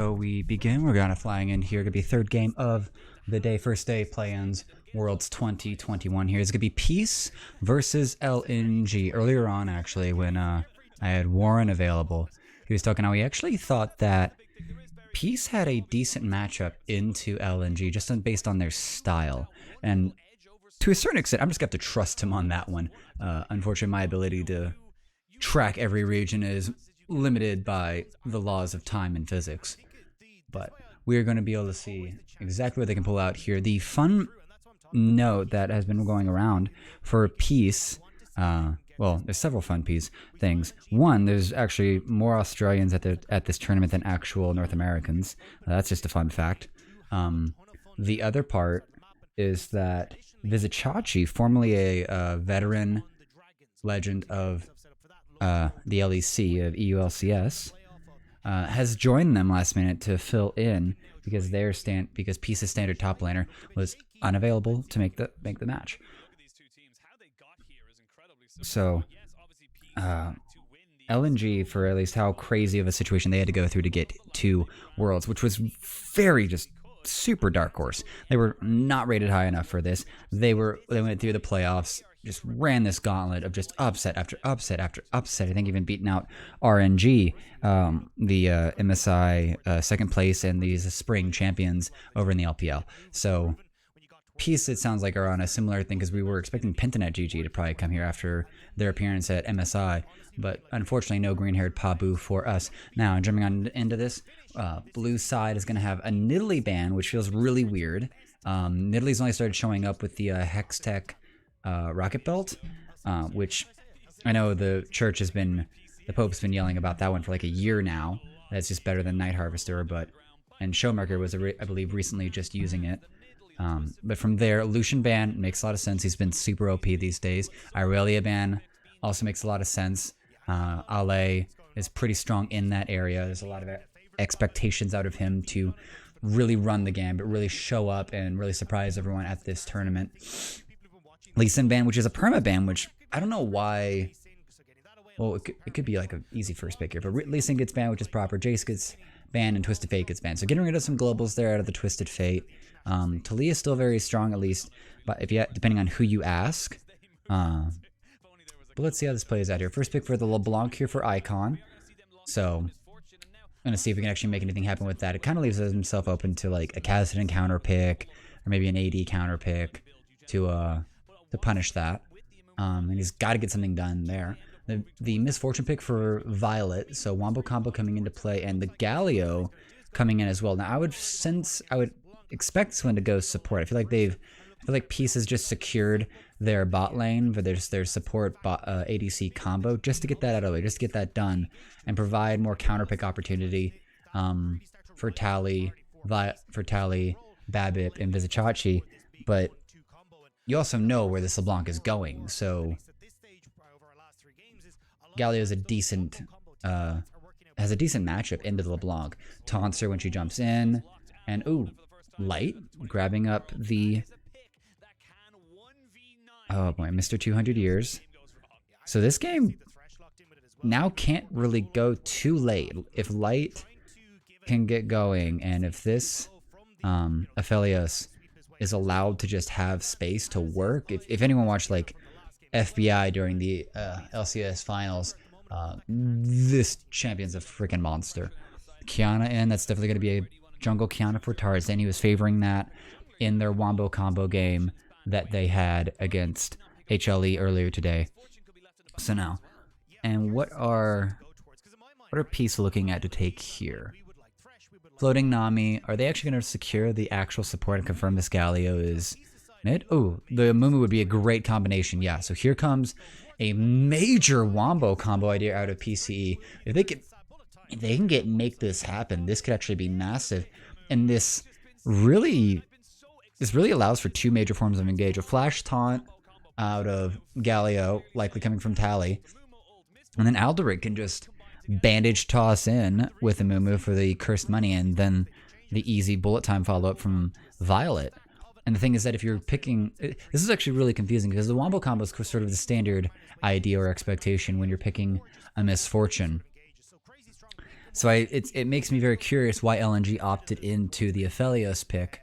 So we begin. We're gonna flying in here. Gonna be third game of the day, first day play-ins. Worlds 2021 here. It's gonna be Peace versus LNG. Earlier on, actually, when I had Warren available, he was talking how he actually thought that Peace had a decent matchup into LNG just based on their style. And to a certain extent, I'm just gonna have to trust him on that one. Unfortunately, my ability to track every region is limited by the laws of time and physics. But we're going to be able to see exactly what they can pull out here. The fun note that has been going around for Peace, well, there's several fun Peace things. One, there's actually more Australians at this tournament than actual North Americans. That's just a fun fact. The other part is that Vizicachi, formerly a veteran legend of the LEC, of EULCS, has joined them last minute to fill in because because Peace's standard top laner was unavailable to make the match. So LNG, for at least how crazy of a situation they had to go through to get to Worlds, which was very just super dark horse. They were not rated high enough for this. They went through the playoffs, just ran this gauntlet of just upset after upset after upset. I think even beating out RNG, the MSI second place and these spring champions over in the LPL. So Peace, it sounds like, are on a similar thing because we were expecting Pentanet GG to probably come here after their appearance at MSI, but unfortunately no green-haired Pabu for us. Now, jumping on into this, blue side is going to have a Nidalee ban, which feels really weird. Nidalee's only started showing up with the Hextech Rocket Belt, which I know the Pope's been yelling about that one for like a year now. That's just better than Night Harvester, and Showmaker was, I believe, recently just using it. But from there, Lucian ban makes a lot of sense. He's been super OP these days. Irelia ban also makes a lot of sense. Ale is pretty strong in that area. There's a lot of expectations out of him to really run the game, but really show up and really surprise everyone at this tournament. Lee Sin ban, which is a perma ban, which I don't know why. Well, it could be like an easy first pick here, but Lee Sin gets banned, which is proper. Jace gets banned, and Twisted Fate gets banned. So getting rid of some globals there out of the Twisted Fate. Talia is still very strong, at least, but depending on who you ask. But let's see how this plays out here. First pick for the LeBlanc here for Icon. So I'm gonna see if we can actually make anything happen with that. It kind of leaves himself open to like a Cassidy counter pick or maybe an AD counter pick to punish that. And he's got to get something done there. The Misfortune pick for Violet, so Wombo Combo coming into play, and the Galio coming in as well. Now I would expect this one to go support. I feel like Peace has just secured their bot lane for their support ADC combo just to get that out of the way, just to get that done and provide more counter pick opportunity for Tally, Babip, and Vizicachi. But you also know where this LeBlanc is going, so Galio is has a decent matchup into the LeBlanc. Taunts her when she jumps in, and Light grabbing up the Mr. 200 Years. So this game now can't really go too late. If Light can get going, and if this Aphelios is allowed to just have space to work. If anyone watched like FBI during the LCS finals, this champion's a freaking monster. Kiana in, that's definitely going to be a jungle Kiana for Tarzan. He was favoring that in their Wombo combo game that they had against HLE earlier today. So now, and what are Peace looking at to take here? Floating Nami, are they actually going to secure the actual support and confirm this Galio is mid? Oh, the Mumu would be a great combination. Yeah, so here comes a major Wombo combo idea out of PCE. If they can make this happen, this could actually be massive. And this really allows for two major forms of engage. A flash taunt out of Galio, likely coming from Tally. And then Alderic can just bandage toss in with a Mumu for the cursed money, and then the easy bullet time follow-up from Violet. And the thing is that if you're picking... This is actually really confusing because the Wombo combo is sort of the standard idea or expectation when you're picking a Misfortune. So it makes me very curious why LNG opted into the Aphelios pick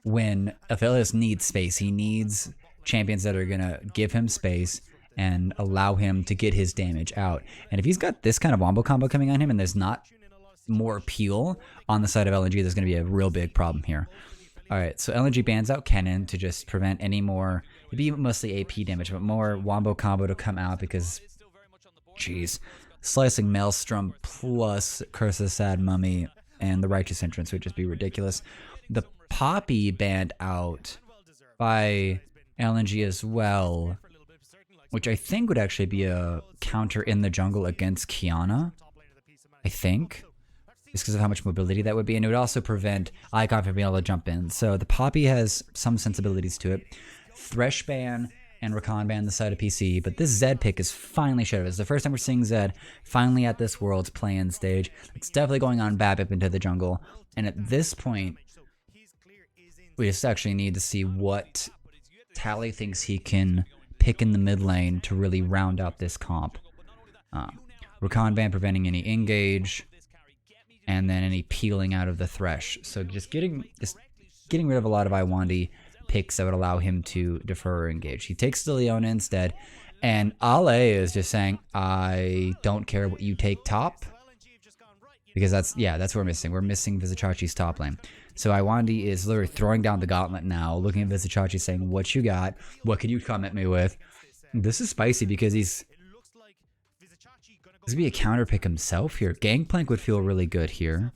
when Aphelios needs space. He needs champions that are going to give him space and allow him to get his damage out. And if he's got this kind of wombo combo coming on him and there's not more appeal on the side of LNG, there's going to be a real big problem here. All right, so LNG bans out Kennen to just prevent any more, it'd be mostly AP damage, but more wombo combo to come out because, jeez, Slicing Maelstrom plus Curse of the Sad Mummy and the Righteous Entrance would just be ridiculous. The Poppy banned out by LNG as well, which I think would actually be a counter in the jungle against Kiana, I think. Just because of how much mobility that would be, and it would also prevent Icon from being able to jump in. So the Poppy has some sensibilities to it. Thresh ban and Rakan ban the side of PCE, but this Zed pick is finally showed. It's the first time we're seeing Zed finally at this World's play-in stage. It's definitely going on BABIP into the jungle, and at this point, we just actually need to see what Tally thinks he can pick in the mid lane to really round out this comp. Rakan ban preventing any engage, and then any peeling out of the Thresh. So just getting rid of a lot of Iwandi picks that would allow him to defer or engage. He takes the Leona instead, and Ale is just saying, I don't care what you take top, because that's what we're missing. We're missing Vizicachi's top lane. So Iwandi is literally throwing down the gauntlet now, looking at Vizicachi saying, what you got? What could you come at me with? This is spicy because he's going to be a counter pick himself here. Gangplank would feel really good here.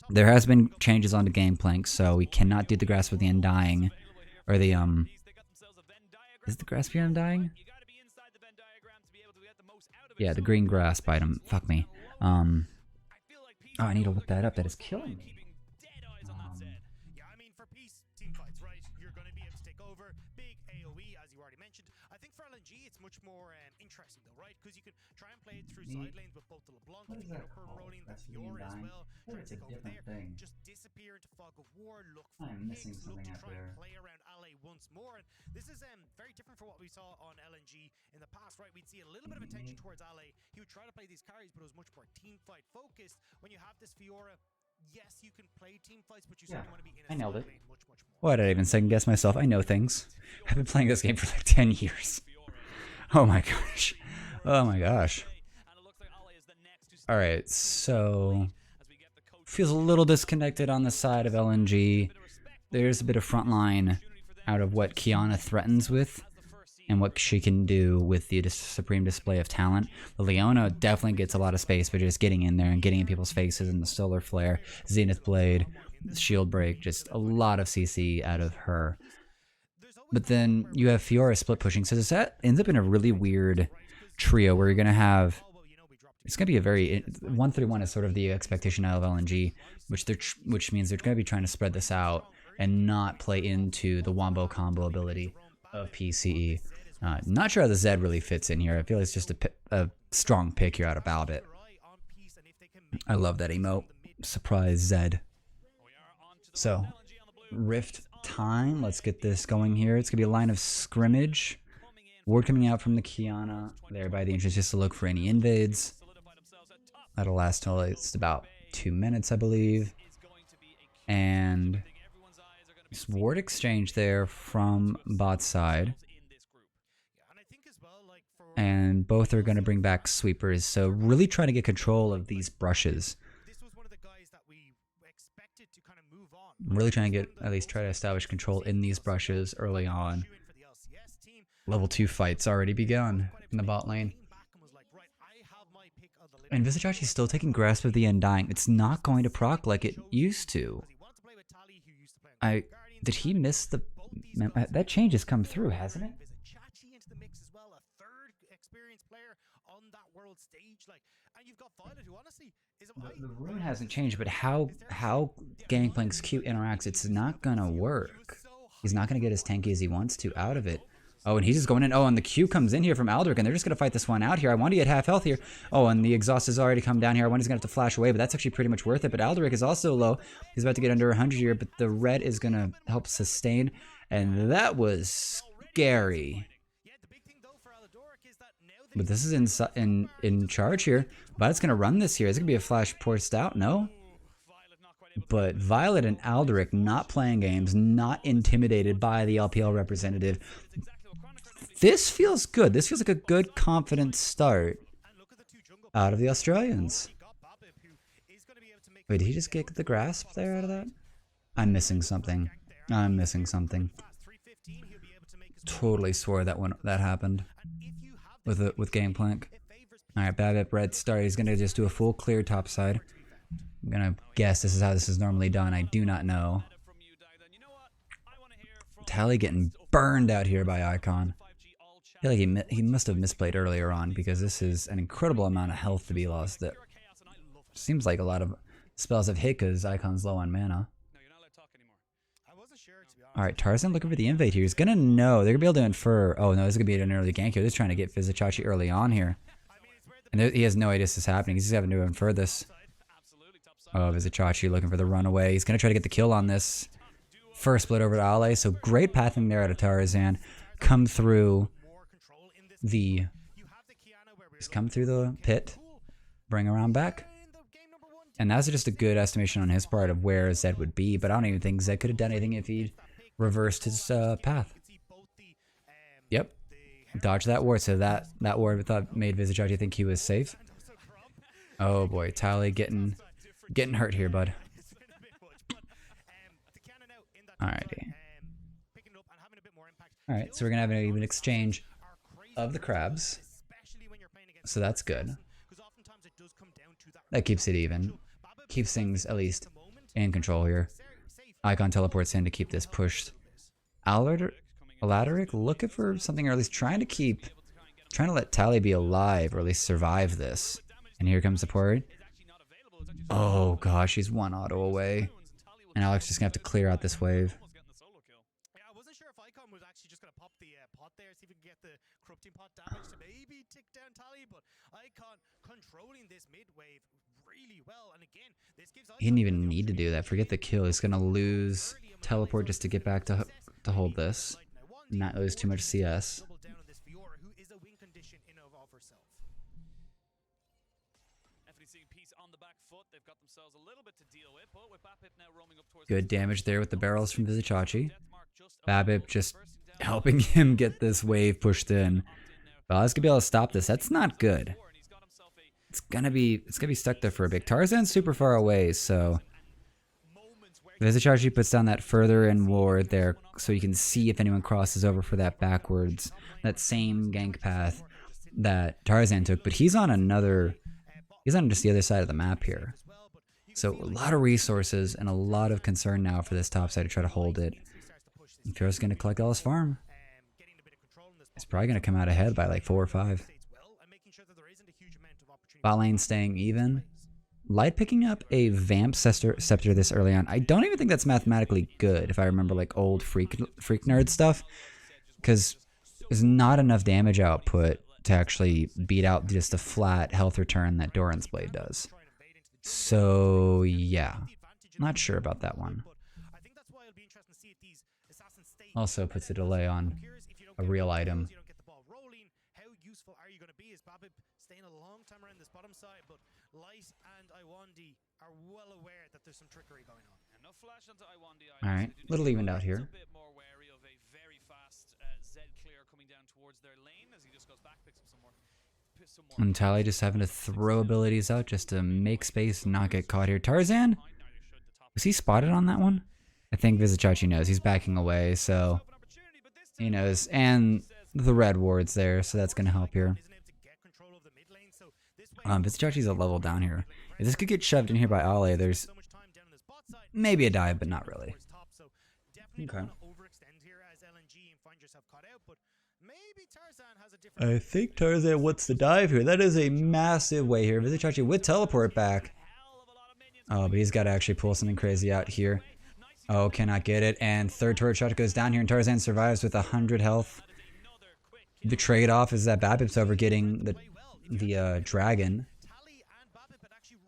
There has been changes on the Gangplank, so we cannot do the Grasp of the Undying. Or the, is the Grasp of the Undying? Yeah, the green grasp item. Fuck me. Oh, I need to look that up. That is killing me. I think for LNG it's much more interesting though, right? Because you can try and play it through side lanes with both the LeBlanc, What is that called? rolling the That's Fiora as Undying. well. Or it's a different thing. Just disappear into Fog of War, look for I'm missing picks, something look to out try there. and play around LA once more. And this is very different from what we saw on LNG in the past, right? We'd see a little bit of attention towards LA. He would try to play these carries, but it was much more team fight focused. When you have this Fiora, yes, you can play team fights, but you certainly want to be in a I nailed it. lane much more. Why did I even second guess myself? I know things. I've been playing this game for like 10 years. Oh my gosh. Oh my gosh. Alright, so feels a little disconnected on the side of LNG. There's a bit of front line out of what Kiana threatens with and what she can do with the supreme display of talent. The Leona definitely gets a lot of space, but just getting in there and getting in people's faces and the Solar Flare, Zenith Blade, Shield Break, just a lot of CC out of her. But then you have Fiora split pushing, so that ends up in a really weird trio where you're going to have, it's going to be a very, 1-3-1 is sort of the expectation out of LNG, which means they're going to be trying to spread this out and not play into the wombo combo ability of PCE. Not sure how the Zed really fits in here. I feel like it's just a strong pick here out of BABIP. I love that emote. Surprise Zed. So, Rift time. Let's get this going here. It's going to be a line of scrimmage. Ward coming out from the Kiana there by the entrance just to look for any invades. That'll last till it's about 2 minutes, I believe. And Ward exchange there from bot side. And both are going to bring back sweepers, so really trying to get control of these brushes. I'm really trying to get, at least try to establish control in these brushes early on. Level 2 fights already begun in the bot lane. And Vizicachi's still taking Grasp of the Undying. It's not going to proc like it used to. Did he miss the... That change has come through, hasn't it? The rune hasn't changed, but how Gangplank's Q interacts, it's not gonna work. He's not gonna get as tanky as he wants to out of it. Oh, and he's just going in. Oh, and the Q comes in here from Aldrich, and they're just gonna fight this one out here. I want to get half health here. Oh, and the exhaust has already come down here. I want he's gonna have to flash away, but that's actually pretty much worth it. But Aldrich is also low. He's about to get under 100 here, but the red is gonna help sustain, and that was scary. But this is in charge here. Violet's gonna run this here. Is it gonna be a flash forced out? No. But Violet and Alderic not playing games, not intimidated by the LPL representative. This feels good. This feels like a good, confident start out of the Australians. Wait, did he just get the grasp there out of that? I'm missing something. I'm missing something. Totally swore that happened with Gangplank. Alright, Babip red start. He's gonna just do a full clear topside. I'm gonna guess this is how this is normally done. I do not know. Tally getting burned out here by Icon. I feel like he must have misplayed earlier on, because this is an incredible amount of health to be lost. That seems like a lot of spells have hit because Icon's low on mana. Alright, Tarzan looking for the invade here. He's gonna know. They're gonna be able to infer. Oh no, this is gonna be an early gank here. They're trying to get Vizicachi early on here. And he has no idea this is happening. He's just having to infer this. Oh, Vizicachi looking for the runaway. He's gonna try to get the kill on this. First split over to Ale. So great pathing there out of Tarzan. Come through the... Just come through the pit. Bring around back. And that's just a good estimation on his part of where Zed would be. But I don't even think Zed could have done anything if he'd reversed his path. Yep. Dodge that ward. So that ward we thought made Vizicachi think he was safe. Oh boy, Tally getting hurt here, bud. Alrighty. Alright, so we're gonna have an even exchange of the crabs. So that's good. That keeps it even. Keeps things at least in control here. Icon teleports in to keep this pushed. Alderic looking for something, or at least trying to let Tally be alive, or at least survive this. And here comes the port. Oh gosh, he's one auto away. And Alex just gonna have to clear out this wave. Yeah, I wasn't sure if Icon was actually just gonna pop the pot there, see if we can get the corrupting pot damage to maybe tick down Tally, but Icon controlling this mid wave really well. And again, this gives Icon, he didn't even need to do that. Forget the kill. He's gonna lose teleport just to get back to hold this. Not lose too much CS. Good damage there with the barrels from Vizicachi. Babip just helping him get this wave pushed in. Well, I was gonna be able to stop this. That's not good. It's gonna be stuck there for a bit. Tarzan's super far away, so Vizicachi puts down that further in ward there, so you can see if anyone crosses over for that backwards, that same gank path that Tarzan took. But he's on just the other side of the map here. So a lot of resources and a lot of concern now for this top side to try to hold it. Fiora's going to collect all his farm. He's probably going to come out ahead by like 4 or 5. Bot lane staying even. Light picking up a Vamp Scepter this early on. I don't even think that's mathematically good if I remember like old freak nerd stuff. Because there's not enough damage output to actually beat out just the flat health return that Doran's Blade does. So yeah, not sure about that one. Also puts a delay on a real item. How useful are you going to be? Is Babip staying a long time around this bottom side? But Light and eo120 are well aware that there's some trickery going on. All right, little evened out here. And Tally just having to throw abilities out just to make space and not get caught here. Tarzan? Was he spotted on that one? I think Vizicachi knows. He's backing away, so he knows. And the red ward's there, so that's going to help here. Vizicachi's a level down here. If this could get shoved in here by Ale, there's maybe a dive, but not really. Okay. I think Tarzan wants to dive here. That is a massive way here. Vizicachi would teleport back. Oh, but he's got to actually pull something crazy out here. Oh, cannot get it. And third turret shot goes down here, and Tarzan survives with 100 health. The trade-off is that Babip's over getting the dragon.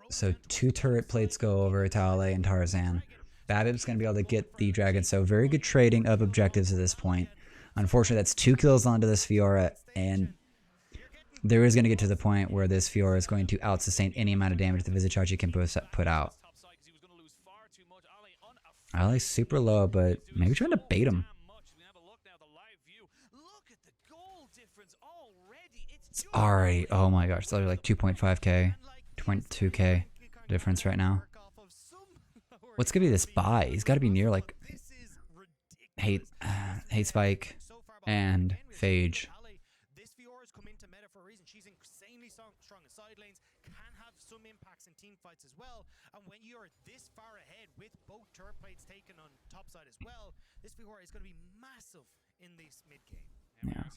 So 2 turret plates go over to Ale and Tarzan. Babip's going to be able to get the dragon. So very good trading of objectives at this point. Unfortunately, that's 2 kills onto this Fiora, and there is going to get to the point where this Fiora is going to out-sustain any amount of damage the Vizicsacsi can put out. Ali's super low, but maybe trying to bait him. It's already, oh my gosh, it's already like 2.5k, 2.2k difference right now. What's going to be this buy? He's got to be near like hate spike and phage. This Fiora's come into meta for a reason. She's insanely strong in side lanes, can have some impacts in team fights as well. And when you're this far ahead with both turret plates taken on top side as well, this Fiora is going to be massive in this mid game. Yeah,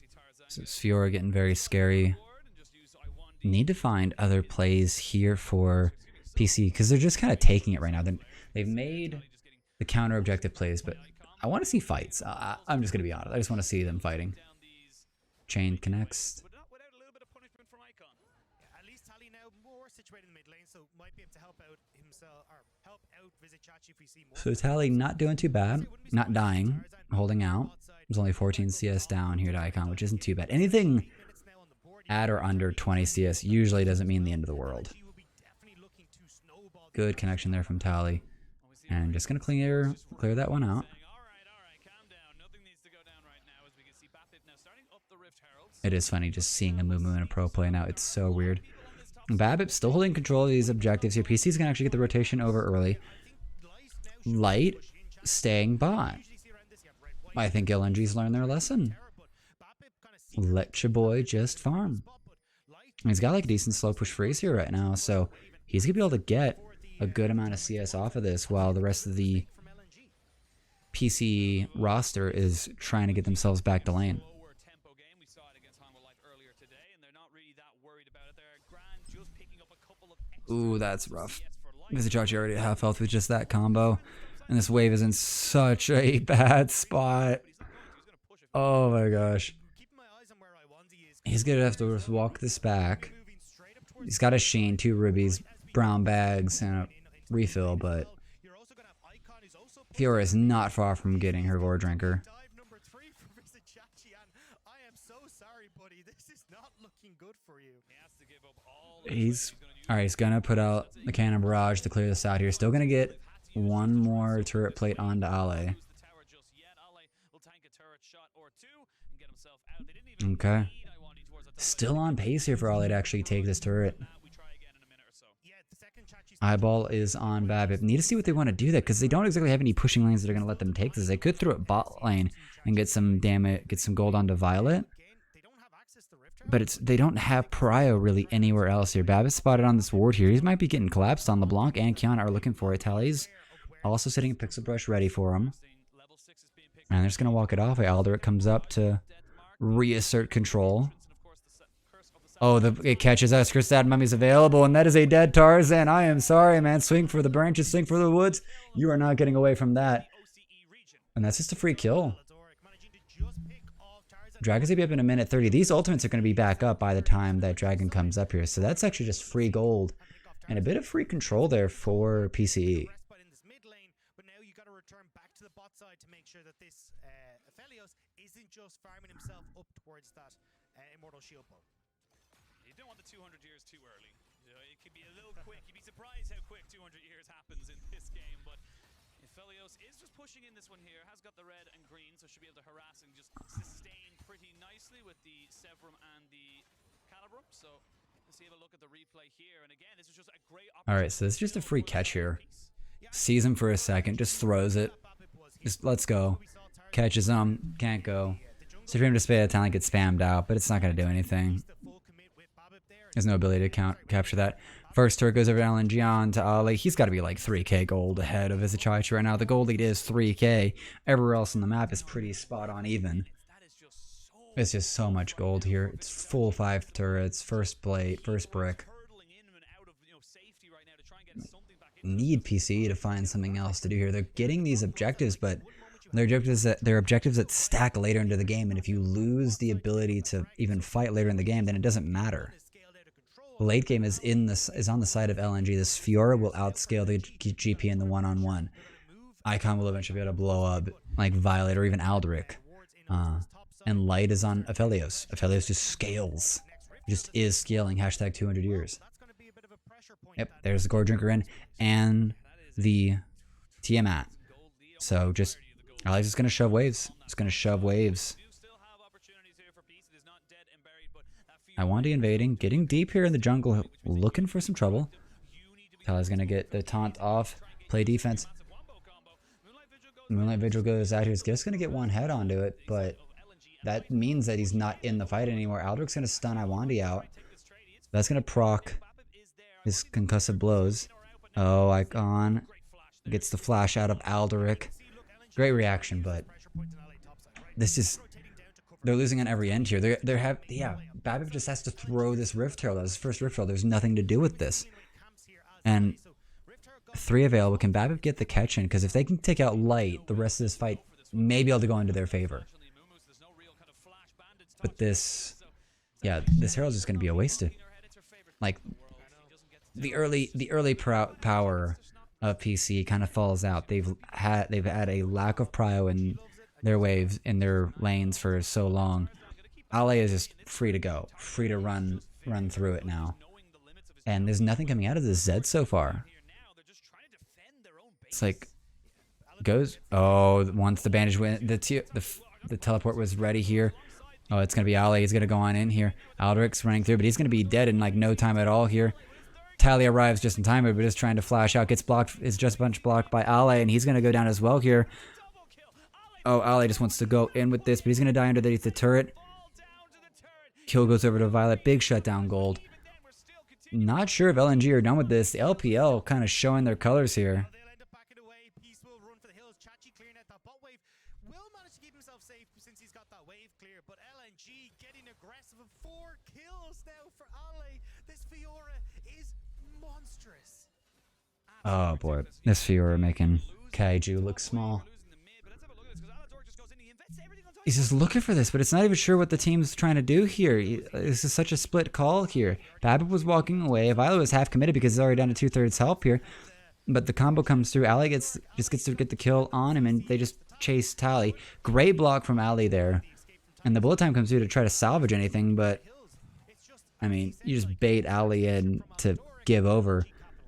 so it's Fiora getting very scary. Need to find other plays here for PC because they're just kind of taking it right now. They've made the counter objective plays, but I want to see fights. I'm just going to be honest. I just want to see them fighting. Chain connects. At least Tally now more situated in the mid lane, so might be able to help out himself or help out Vizicsacsi if we see more. So Tally not doing too bad, not dying, holding out. There's only 14 CS down here to Icon, which isn't too bad. Anything at or under 20 CS usually doesn't mean the end of the world. Good connection there from Tally. And just going to clear that one out. It is funny just seeing a movement in a pro play now. It's so weird. Babip's still holding control of these objectives here. PC's going to actually get the rotation over early. Light staying bot. I think LNG's learned their lesson. Let your boy just farm. He's got like a decent slow push freeze here right now, so he's going to be able to get a good amount of CS off of this while the rest of the PC roster is trying to get themselves back to lane. Ooh, that's rough. Vizicsacsi already at half health with just that combo. And this wave is in such a bad spot. Oh my gosh. He's going to have to just walk this back. He's got a Sheen, 2 rubies, brown bags, and a refill, but Fiora is not far from getting her Gore Drinker. He's alright, he's gonna put out the Cannon Barrage to clear this out here. Still gonna get one more turret plate onto Ale. Okay. Still on pace here for Ale to actually take this turret. Eyeball is on Babip. Need to see what they want to do there because they don't exactly have any pushing lanes that are going to let them take this. They could throw it bot lane and get some damage, get some gold onto Violet. But they don't have Prio really anywhere else here. Babip spotted on this ward here. He might be getting collapsed on. LeBlanc and Kiana are looking for it. Tally's also sitting a Pixel Brush ready for him. And they're just going to walk it off. Alderic comes up to reassert control. Oh, it catches us. Kristad Mummy's available, and that is a dead Tarzan. I am sorry, man. Swing for the branches, swing for the woods. You are not getting away from that. And that's just a free kill. Dragon's going to be up in a minute 30. These ultimates are going to be back up by the time that Dragon comes up here. So that's actually just free gold and a bit of free control there for PCE. But now you got to return back to the bot side to make sure that this Aphelios isn't just farming himself up towards that Immortal Shield Bow. You don't want the 200 years too early. You know, it could be a little quick. You'd be surprised how quick 200 years happens in this game. But Aphelios is just pushing in this one here. Has got the red and green, so should be able to harass and just sustain pretty nicely with the Severum and the Calibrum. So let's have a look at the replay here. And again, this is just a great opportunity. All right, so this is just a free catch here. Sees him for a second, just throws it. Just let's go. Catches him, can't go. Supreme Display of Talent gets spammed out, but it's not going to do anything. There's no ability to capture that. First turret goes over to LNG on to Ale. He's got to be like 3k gold ahead of Vizicsacsi right now. The gold lead is 3k. Everywhere else on the map is pretty spot on even. It's just so much gold here. It's full 5 turrets, first plate, first brick. Need PCE to find something else to do here. They're getting these objectives, but they're objectives that stack later into the game. And if you lose the ability to even fight later in the game, then it doesn't matter. Late game is on the side of LNG. This Fiora will outscale the GP in the one-on-one. Icon will eventually be able to blow up like Violet or even Alderic. And Light is on Aphelios. Aphelios just scales. just is scaling hashtag 200 years. That's going to be a bit of a pressure point. Yep, there's the Gore Drinker in and the Tiamat. So just Alex is going to shove waves. It's going to shove waves. Iwandi invading, getting deep here in the jungle, looking for some trouble. Tyler's going to get the taunt off, play defense. Moonlight Vigil goes out here. He's just going to get one head onto it, but that means that he's not in the fight anymore. Aldrich's going to stun Iwandi out. That's going to proc his concussive blows. Oh, Icon gets the flash out of Aldrich. Great reaction, but this is... They're losing on every end here. Babip just has to throw this Rift Herald. That was his first Rift Herald. There's nothing to do with this. And 3 available. Can Babip get the catch in? Because if they can take out Light, the rest of this fight may be able to go into their favor. But this Herald's just going to be a wasted. Like, the early power of PC kind of falls out. They've had a lack of prio in their waves, in their lanes for so long. Ale is just free to go, free to run through it now. And there's nothing coming out of this Zed so far. It's like, goes, oh, once the bandage went, the teleport was ready here. Oh, it's going to be Ale. He's going to go on in here. Aldrich's running through, but he's going to be dead in like no time at all here. Tally arrives just in time, but is trying to flash out. Gets blocked. Is just bunch blocked by Ale, and he's going to go down as well here. Oh, Ale just wants to go in with this, but he's going to die underneath the turret. Kill goes over to Violet. Big shutdown gold. Not sure if LNG are done with this. The LPL kind of showing their colors here. Since he's got that wave clear, but LNG getting aggressive. 4 kills now for Ale. This Fiora is monstrous. Oh boy, this Fiora making Kaiju look small. He's just looking for this, but it's not even sure what the team's trying to do here. This is such a split call here. Babip was walking away. Violet was half committed because he's already down to 2/3 health here. But the combo comes through. Ale just gets to get the kill on him, and they just chase Tally. Great block from Ale there. And the bullet time comes through to try to salvage anything, but I mean, you just bait Ale in to give over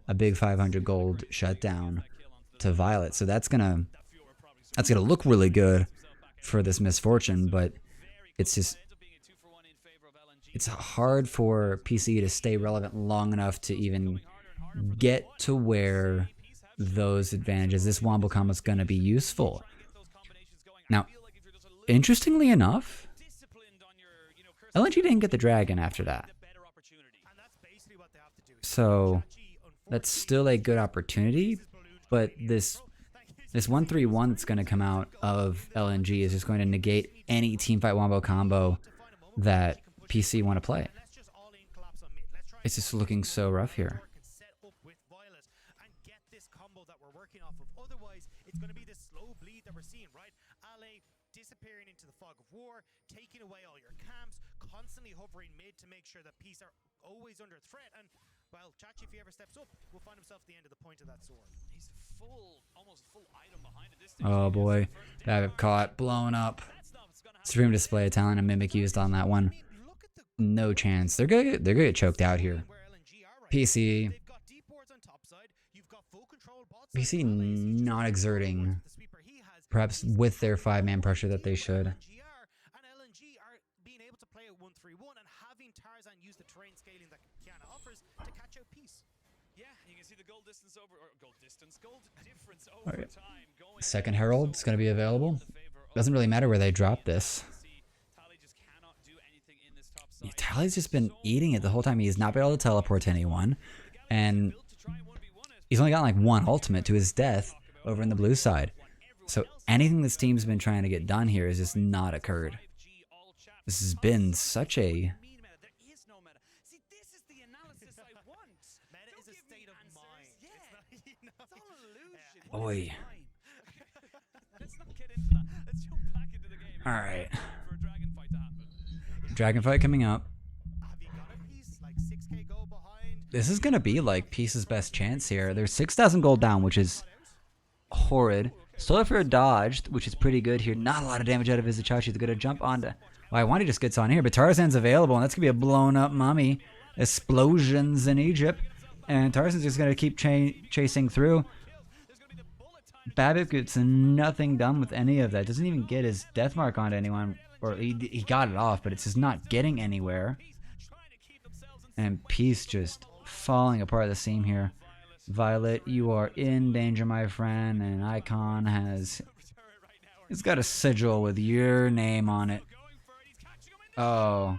a big 500 gold shutdown to Violet. So that's gonna look really good for this misfortune, but it's just, it's hard for PCE to stay relevant long enough to even get to where those advantages, this wombo combo is going to be useful. Now, interestingly enough, LNG didn't get the dragon after that. So that's still a good opportunity, but this 1-3-1 that's going to come out of LNG is just going to negate any teamfight wombo combo that PC want to play. It's just looking so rough here. Otherwise, it's going to be this slow bleed that we're seeing, right? Ale disappearing into the fog of war, taking away all your camps, constantly hovering mid to make sure that peace are always under threat. And, well, Chachi, if he ever steps up, will find himself at the end of the point of that sword. He's almost full item behind it. Oh boy, Babip caught, blown up. Supreme display of talent and mimic used on that one. No chance. They're gonna get choked out here. PC not exerting, perhaps with their 5-man pressure that they should. And LNG are being able to play at 1-3-1 and having Tarzan use the terrain scaling that Kiana offers to catch out peace. Yeah, you can see the goal difference over Right. Time. Second Herald is going to be available. Doesn't really matter where they drop this. Yeah, Tally's just been eating it the whole time. He's not been able to teleport to anyone, and he's only got like one ultimate to his death over in the blue side. So anything this team's been trying to get done here has just not occurred. This has been such a... Oi. Alright. Dragon fight coming up. This is going to be like Peace's best chance here. There's 6,000 gold down, which is horrid. Solar Flare dodged, which is pretty good here. Not a lot of damage out of his Itachi. He's going to jump onto... I just gets on here, but Tarzan's available, and that's going to be a blown up mummy. Explosions in Egypt. And Tarzan's just going to keep chasing through. Babip gets nothing done with any of that. Doesn't even get his death mark onto anyone. Or he got it off, but it's just not getting anywhere. And Peace just falling apart at the seam here. Violet, you are in danger, my friend. And Icon has... It's got a sigil with your name on it. Oh.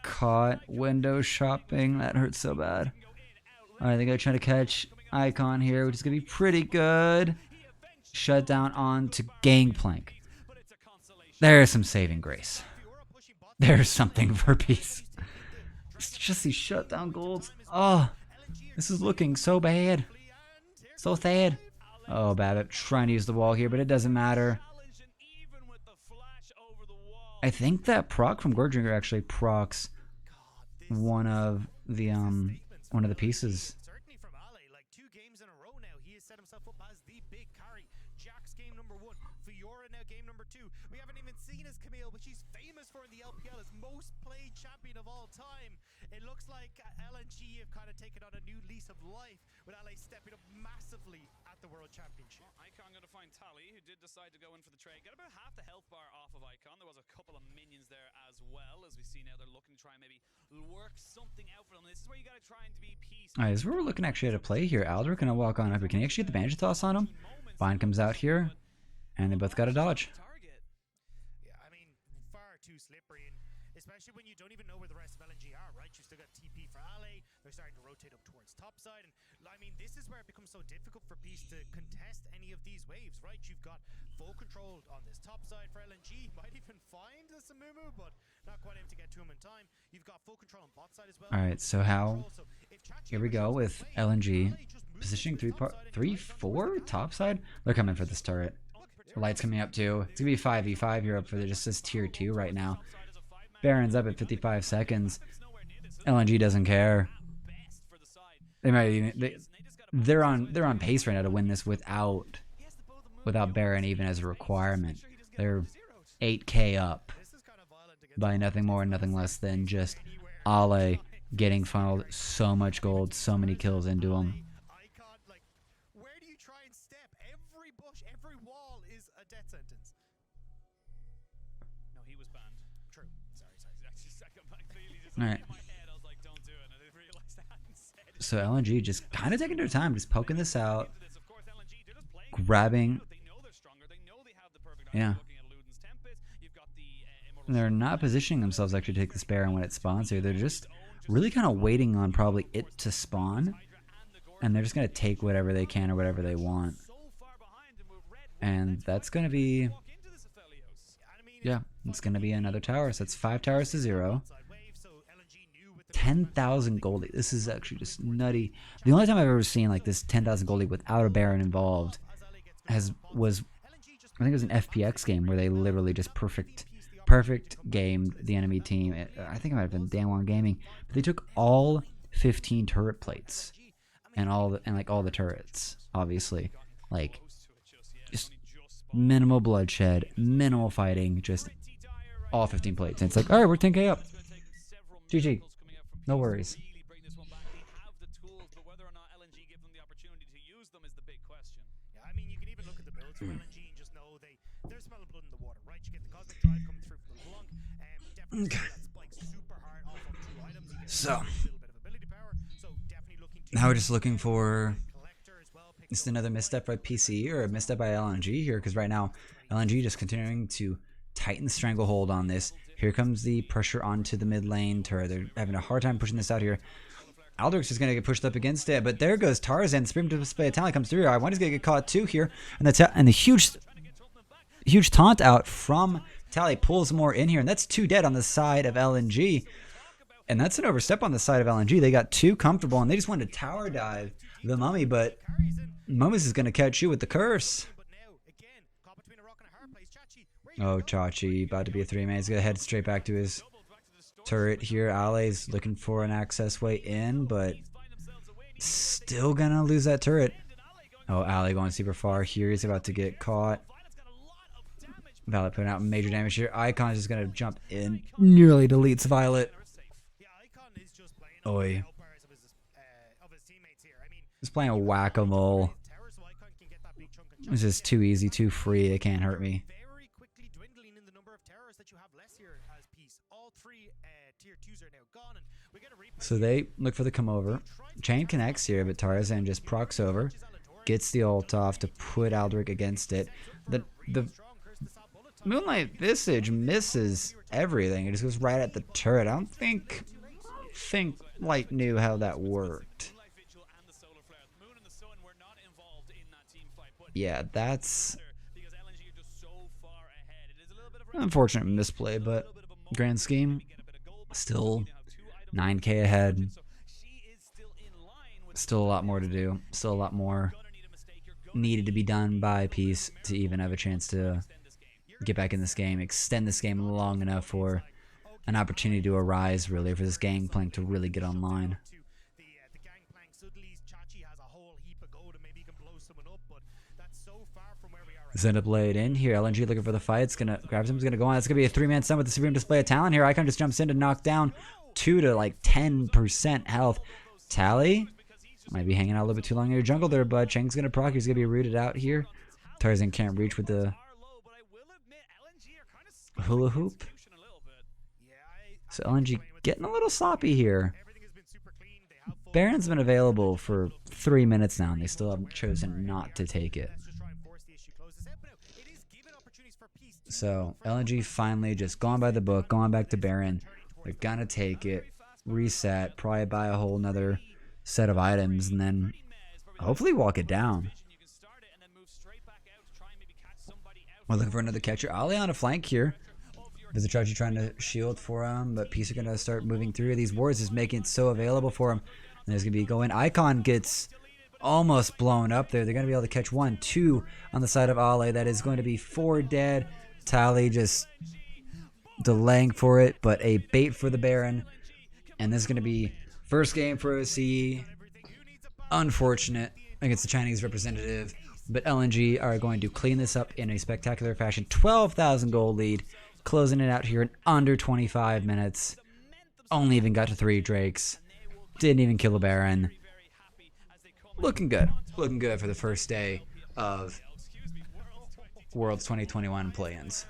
Caught window shopping. That hurts so bad. Alright, they're going to try to catch Icon here, which is going to be pretty good. Shut down onto Gangplank. There's some saving grace. There's something for Peace. It's just these shutdown golds. Oh, this is looking so bad. So sad. Oh, Babip trying to use the wall here, but it doesn't matter. I think that proc from Gordringer actually procs one of the pieces. Certainly from Ale, like 2 games in a row now, he has set himself up as the big carry. Jack's game number 1, Fiora now game number 2. We haven't even seen his Camille, which he's famous for in the LPL as most played champion of all time. It looks like LNG have kind of taken on a new lease of life, with Ale stepping up massively at the World Championship. Well, Icon going to find Tally, who did decide to go in for the trade. Get about half the health bar off of Icon. There was a couple of minions there as well, as we see now they're looking to try and maybe work something out for them. This is where you got to try and be Peace. Alright, so we're looking actually at a play here. Aldrich gonna walk on up here. Can he actually get the Banjo Toss on him? Vine comes out here, and they both got a dodge. Yeah, I mean, far too slippery, and especially when you don't even know where the rest of LNG are, right? You still got TP for Ale. They're starting to rotate up towards topside, and I mean, this is where it becomes so difficult for Peace to contest any of these waves, right? You've got full control on this topside for LNG. Might even find the Samumu, but not quite able to get to him in time. You've got full control on bot side as well. Alright, so how... Here we go with LNG. Positioning 3-4 topside. They're coming for this turret. The light's coming up too. It's going to be 5v5 here up for just this tier 2 right now. Baron's up at 55 seconds. LNG doesn't care. They might even... They're on pace right now to win this without Baron even as a requirement. They're 8k up by nothing more and nothing less than just Ale getting funneled so much gold, so many kills into him. Icon, like, where do you try and step? Every bush, every wall is a death sentence. No, he was banned. True. Sorry. Alright. In my head, I was like, don't do it, and I didn't realize I hadn't said it. So LNG just kind of taking their time, just poking this out, Of course, LNG, they're just playing. grabbing. They know they're stronger. They know they have the perfect Yeah. looking at Luden's Tempest. You've got the And they're not positioning themselves actually to take this Baron when it spawns here. They're just really kind of waiting on probably it to spawn. And they're just going to take whatever they can or whatever they want. And that's going to be... Yeah, it's going to be another tower. So that's 5 towers to 0. 10,000 goldie. This is actually just nutty. The only time I've ever seen like this 10,000 goldie without a Baron involved was I think it was an FPX game where they literally just perfect gamed the enemy team. I think it might have been Dan1 Gaming, but they took all 15 turret plates and all the turrets, obviously, like just minimal bloodshed, minimal fighting, just all 15 plates. And it's like, all right, we're 10k up. GG. No worries. Yeah, I mean, you can even look at the builds for LNG and just know there's smell of blood in the water, right? You get the Cosmic Drive coming through from the Blanc, definitely that spikes super hard off of 2 items. You get So, a little bit of ability power, so definitely looking to... now we're just looking for Collector as well, just another misstep by PCE or a misstep by LNG here, because right now LNG just continuing to tighten the stranglehold on this. Here comes the pressure onto the mid lane turret. They're having a hard time pushing this out here. Aldrich is going to get pushed up against it, but there goes Tarzan. Supreme Display of Talent comes through. I want he's going to get caught too here, and the huge taunt out from Tally pulls more in here, and that's 2 dead on the side of LNG, and that's an overstep on the side of LNG. They got too comfortable, and they just wanted to tower dive the Mummy, but Mummies is going to catch you with the curse. Oh, Chachi, about to be a 3-man. He's going to head straight back to his turret here. Ale's looking for an access way in, but still gonna lose that turret. Oh, Ale going super far here. He's about to get caught. Violet putting out major damage here. Icon is just going to jump in. Nearly deletes Violet. Yeah, Icon is just playing Oi. of his teammates here. I mean, He's playing a whack-a-mole. terror, so Icon can get that big chunk of This is too easy, too free. It can't hurt me. very quickly dwindling in the number of terrors that you have less here as piece. All three tier 2s are now gone, and we get a replay. So they look for the come over. Chain connects here, but Tarzan just procs over. Gets the ult off to put Aldrich against it. The Moonlight Visage misses everything. It just goes right at the turret. I don't think Light knew how that worked. Yeah, that's unfortunate misplay, but grand scheme, still 9k ahead. Still a lot more to do. Still a lot more needed to be done by Peace to even have a chance to get back in this game, extend this game long enough for an opportunity to arise, really, for this gangplank to really get online. The gangplank suddenly Chachi has a whole heap of gold and maybe he can blow someone up, but that's so far from where we are. Xenoblade in here. LNG looking for the fight. It's gonna grab him. It's gonna go on. It's gonna be a 3-man stun with the supreme display of talent here. Icon just jumps in to knock down 2 to like 10% health. Tally might be hanging out a little bit too long in your jungle there, bud. Cheng's gonna proc. He's gonna be rooted out here. Tarzan can't reach with the hula hoop. So LNG getting a little sloppy here. Baron's been available for 3 minutes now, and they still have chosen not to take it. So LNG finally just going by the book, going back to Baron. They're gonna take it, reset, probably buy a whole nother set of items, and then hopefully walk it down. We're looking for another catcher. Ali on a flank here. There's a Chachi trying to shield for him, but Peace are going to start moving through. These wards is making it so available for him. And there's going to be going. Icon gets almost blown up there. They're going to be able to catch 1, 2 on the side of Ale. That is going to be 4 dead. Tally just delaying for it, but a bait for the Baron. And this is going to be first game for OCE. Unfortunate against the Chinese representative. But LNG are going to clean this up in a spectacular fashion. 12,000 gold lead. Closing it out here in under 25 minutes. Only even got to 3 Drakes. Didn't even kill a Baron. Looking good. Looking good for the first day of Worlds 2021 play-ins.